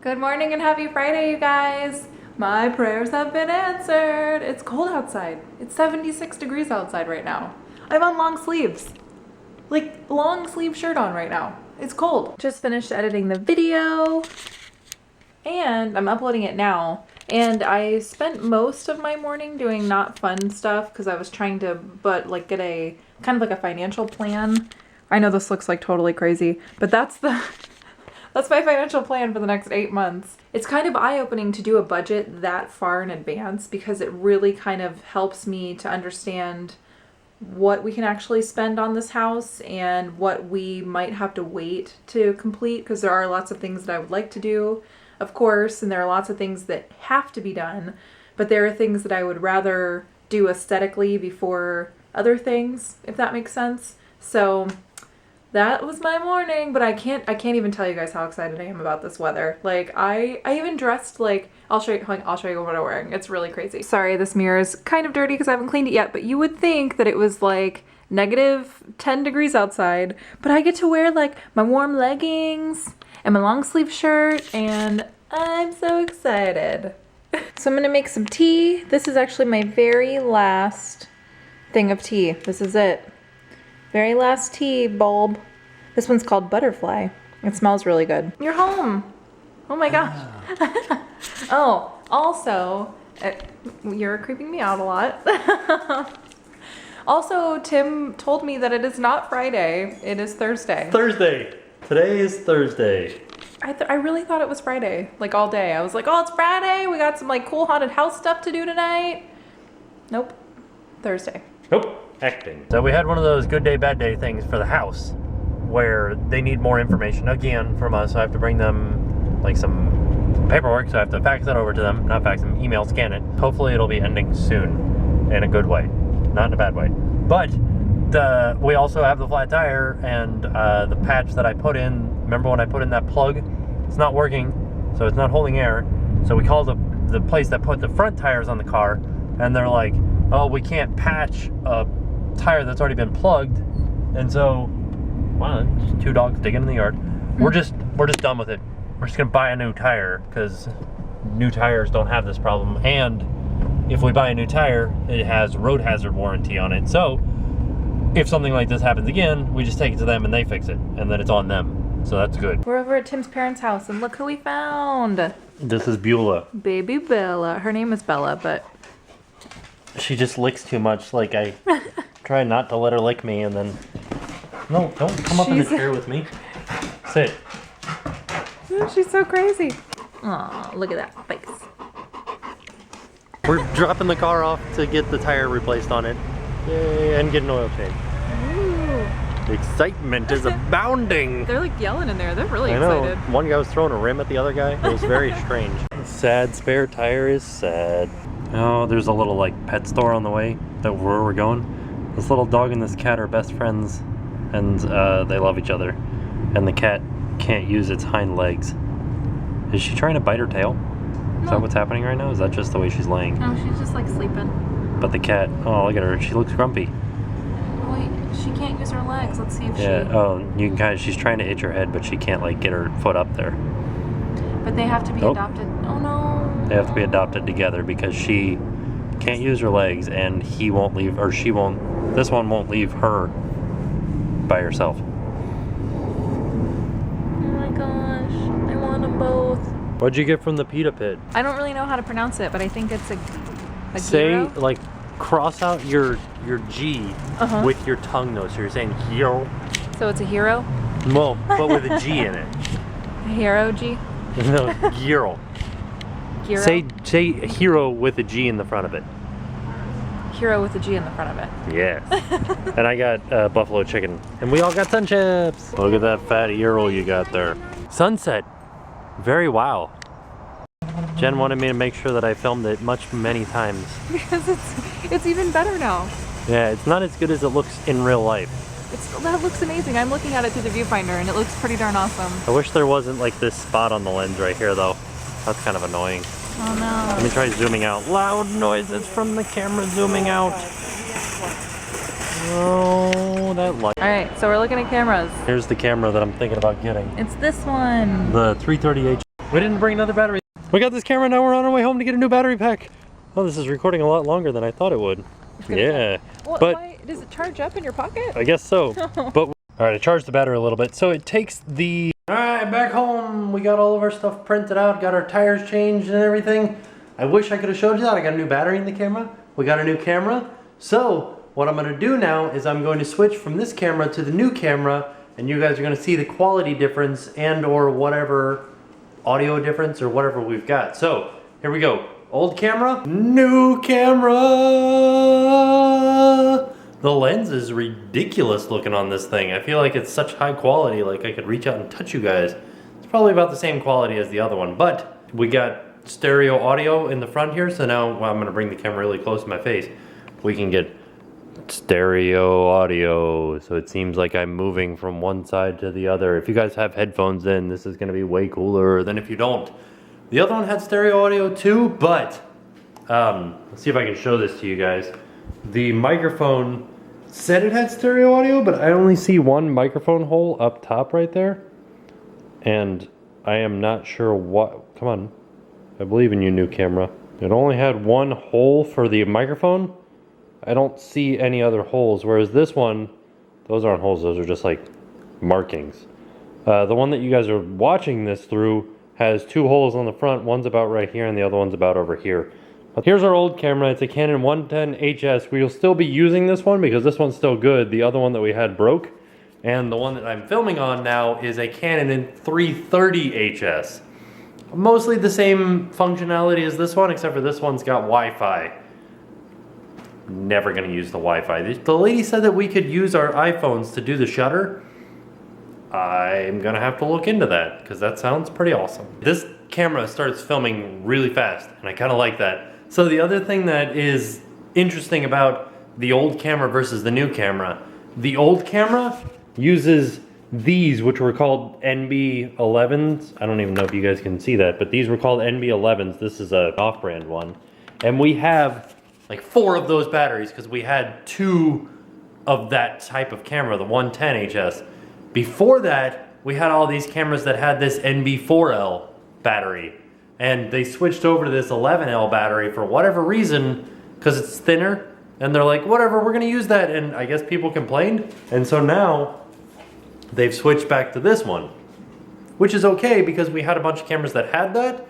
Good morning and happy Friday, you guys. My prayers have been answered. It's cold outside. It's 76 degrees outside right now. I'm on long sleeves. Like, long sleeve shirt on right now. It's cold. Just finished editing the video and I'm uploading it now. And I spent most of my morning doing not fun stuff because I was trying to get a kind of like a financial plan. I know this looks like totally crazy, but that's my financial plan for the next 8 months. It's kind of eye-opening to do a budget that far in advance because it really kind of helps me to understand what we can actually spend on this house and what we might have to wait to complete, because there are lots of things that I would like to do, of course, and there are lots of things that have to be done, but there are things that I would rather do aesthetically before other things, if that makes sense. So that was my morning, but I can't even tell you guys how excited I am about this weather. Like, I even dressed like, I'll show you what I'm wearing. It's really crazy. Sorry, this mirror is kind of dirty because I haven't cleaned it yet, but you would think that it was like -10 degrees outside, but I get to wear like my warm leggings and my long sleeve shirt, and I'm so excited. So I'm gonna make some tea. This is actually my very last thing of tea. This is it. Very last tea bulb. This one's called Butterfly. It smells really good. You're home. Oh my gosh. Oh, also, you're creeping me out a lot. Also, Tim told me that it is not Friday. It is Thursday. Thursday. Today is Thursday. I really thought it was Friday, like all day. I was like, oh, it's Friday. We got some like cool haunted house stuff to do tonight. Nope. Thursday. Nope. Acting. So we had one of those good day, bad day things for the house where they need more information again from us. So I have to bring them like some paperwork. So I have to fax that over to them. Not fax them, email, scan it. Hopefully it'll be ending soon in a good way, not in a bad way. But we also have the flat tire and the patch that I put in. Remember when I put in that plug? It's not working, so it's not holding air. So we called the place that put the front tires on the car, and they're like, oh, we can't patch a tire that's already been plugged. And so, wow, just 2 dogs digging in the yard. We're just done with it. We're just gonna buy a new tire because new tires don't have this problem. And if we buy a new tire, it has road hazard warranty on it. So if something like this happens again, we just take it to them and they fix it, and then it's on them. So that's good. We're over at Tim's parents' house and look who we found. This is Beulah. Baby Bella. Her name is Bella, but she just licks too much. Like, I try not to let her lick me, and then no, don't come up in the chair with me. Sit. She's so crazy. Aw, look at that face. We're dropping the car off to get the tire replaced on it. Yay, and get an oil change. Ooh. The excitement is abounding. They're like yelling in there. They're really I know. excited. One guy was throwing a rim at the other guy. It was very strange. Sad spare tire is sad. Oh, there's a little like pet store on the way that where we're going. This little dog and this cat are best friends, and they love each other. And the cat can't use its hind legs. Is she trying to bite her tail? Is that what's happening right now? Is that just the way she's laying? No, she's just like sleeping. But the cat, oh look at her, she looks grumpy. Wait, she can't use her legs. Let's see if she... Yeah, oh, you can kind of, she's trying to itch her head, but she can't like get her foot up there. But they have to be adopted. Oh no. They have to be adopted together because she can't use her legs and he won't leave, or she won't, this one won't leave her by herself. Oh my gosh, I want them both. What'd you get from the pita pit? I don't really know how to pronounce it, but I think it's a Say, gyro? like, cross out your G with your tongue though, so you're saying hero. So it's a hero? Well, but with a G in it. A hero G? No, hero. Hero? Say hero with a G in the front of it. Hero with a G in the front of it. Yes. And I got buffalo chicken. And we all got sun chips. Look at that fat hero you got there. Sunset. Very wow. Jen wanted me to make sure that I filmed it many times. Because it's even better now. Yeah, it's not as good as it looks in real life. That looks amazing. I'm looking at it through the viewfinder and it looks pretty darn awesome. I wish there wasn't like this spot on the lens right here though. That's kind of annoying. Oh no. Let me try zooming out. Loud noises from the camera zooming out. Oh, that light. Alright, so we're looking at cameras. Here's the camera that I'm thinking about getting. It's this one. The 330H. We didn't bring another battery. We got this camera, now we're on our way home to get a new battery pack. Oh, this is recording a lot longer than I thought it would. Yeah. Well, but does it charge up in your pocket? I guess so. But all right, I charged the battery a little bit. So it takes the... All right, back home. We got all of our stuff printed out, got our tires changed and everything. I wish I could have showed you that. I got a new battery in the camera. We got a new camera. So what I'm gonna do now is I'm going to switch from this camera to the new camera, and you guys are gonna see the quality difference and or whatever audio difference or whatever we've got. So here we go. Old camera, new camera. The lens is ridiculous looking on this thing. I feel like it's such high quality, like I could reach out and touch you guys. It's probably about the same quality as the other one, but we got stereo audio in the front here, so now I'm gonna bring the camera really close to my face. We can get stereo audio, so it seems like I'm moving from one side to the other. If you guys have headphones in, this is gonna be way cooler than if you don't. The other one had stereo audio too, but let's see if I can show this to you guys. The microphone said it had stereo audio, but I only see one microphone hole up top right there. And I am not sure what, come on, I believe in you, new camera. It only had one hole for the microphone. I don't see any other holes, whereas this one, those aren't holes, those are just like markings. The one that you guys are watching this through has two holes on the front. One's about right here and the other one's about over here. But here's our old camera. It's a Canon 110HS. We'll still be using this one because this one's still good. The other one that we had broke. And the one that I'm filming on now is a Canon 330HS. Mostly the same functionality as this one, except for this one's got Wi-Fi. Never gonna use the Wi-Fi. The lady said that we could use our iPhones to do the shutter. I'm gonna have to look into that because that sounds pretty awesome. This camera starts filming really fast and I kind of like that. So the other thing that is interesting about the old camera versus the new camera, the old camera uses these, which were called NB11s. I don't even know if you guys can see that, but these were called NB11s. This is a off-brand one. And we have like 4 of those batteries because we had 2 of that type of camera, the 110HS. Before that, we had all these cameras that had this NB4L battery, and they switched over to this 11L battery for whatever reason, because it's thinner, and they're like, whatever, we're gonna use that, and I guess people complained, and so now they've switched back to this one, which is okay because we had a bunch of cameras that had that,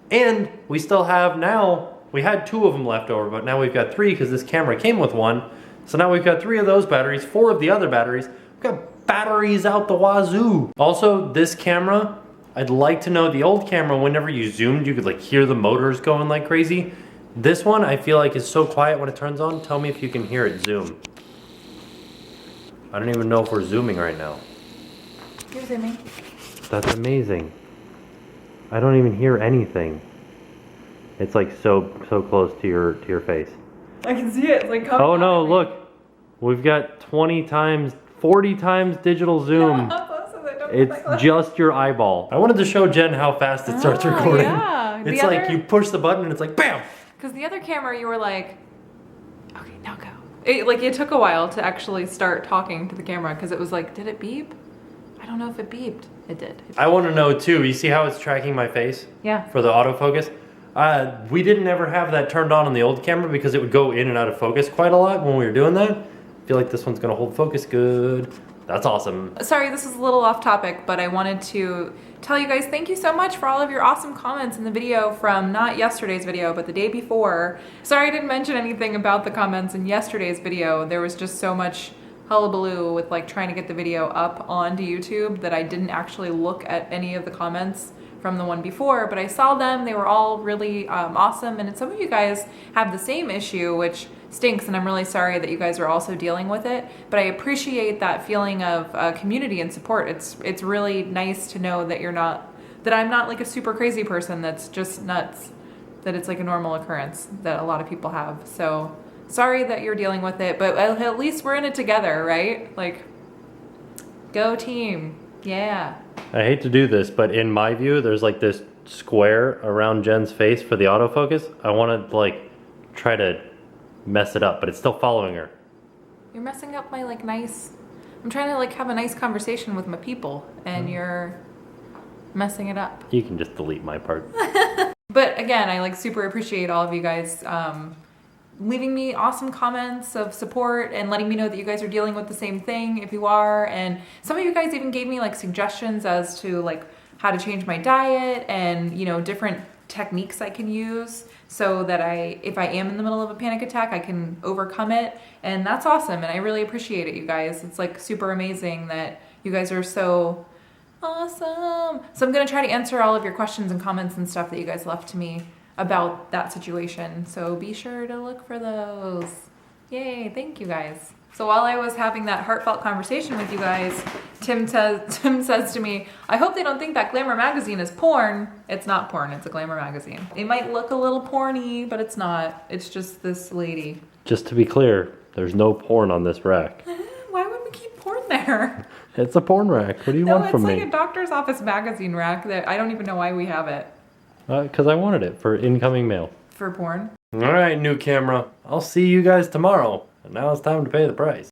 and we still have now, we had 2 of them left over, but now we've got 3 because this camera came with one, so now we've got 3 of those batteries, 4 of the other batteries. We've got batteries out the wazoo. Also, this camera, I'd like to know, the old camera, whenever you zoomed, you could like hear the motors going like crazy. This one, I feel like is so quiet when it turns on. Tell me if you can hear it zoom. I don't even know if we're zooming right now. You're zooming. That's amazing. I don't even hear anything. It's like so close to your face. I can see it. It's like coming. Oh no, look. We've got 20 times 40 times digital zoom. How close is it? Don't It's just your eyeball. I wanted to show Jen how fast it starts recording. Yeah. It's like you push the button and it's like BAM! Because the other camera you were like, okay, now go. It took a while to actually start talking to the camera because it was like, did it beep? I don't know if it beeped. It did. I want to know too, you see how it's tracking my face? Yeah. For the autofocus? We didn't ever have that turned on the old camera because it would go in and out of focus quite a lot when we were doing that. I feel like this one's gonna hold focus good. That's awesome. Sorry, this is a little off topic, but I wanted to tell you guys thank you so much for all of your awesome comments in the video from not yesterday's video, but the day before. Sorry I didn't mention anything about the comments in yesterday's video. There was just so much hullabaloo with like trying to get the video up onto YouTube that I didn't actually look at any of the comments from the one before, but I saw them. They were all really awesome, and some of you guys have the same issue, which stinks, and I'm really sorry that you guys are also dealing with it, but I appreciate that feeling of community and support. It's really nice to know that that I'm not like a super crazy person that's just nuts, that it's like a normal occurrence that a lot of people have. So sorry that you're dealing with it, but at least we're in it together, right? Like, go team, yeah. I hate to do this, but in my view, there's like this square around Jen's face for the autofocus. I want to like try to mess it up, but it's still following her. You're messing up my like nice, I'm trying to like have a nice conversation with my people, and you're messing it up. You can just delete my part. But again, I like super appreciate all of you guys leaving me awesome comments of support and letting me know that you guys are dealing with the same thing if you are. And some of you guys even gave me like suggestions as to like how to change my diet and, you know, different techniques I can use so that if I am in the middle of a panic attack, I can overcome it. And that's awesome. And I really appreciate it, you guys. It's like super amazing that you guys are so awesome. So I'm going to try to answer all of your questions and comments and stuff that you guys left to me about that situation. So be sure to look for those. Yay, thank you guys. So while I was having that heartfelt conversation with you guys, Tim says to me, I hope they don't think that Glamour magazine is porn. It's not porn, it's a Glamour magazine. It might look a little porny, but it's not. It's just this lady. Just to be clear, there's no porn on this rack. Why would we keep porn there? It's a porn rack. What do you want from me? No, it's like a doctor's office magazine rack that I don't even know why we have it. Because I wanted it for incoming mail. For porn? All right, new camera. I'll see you guys tomorrow. And now it's time to pay the price.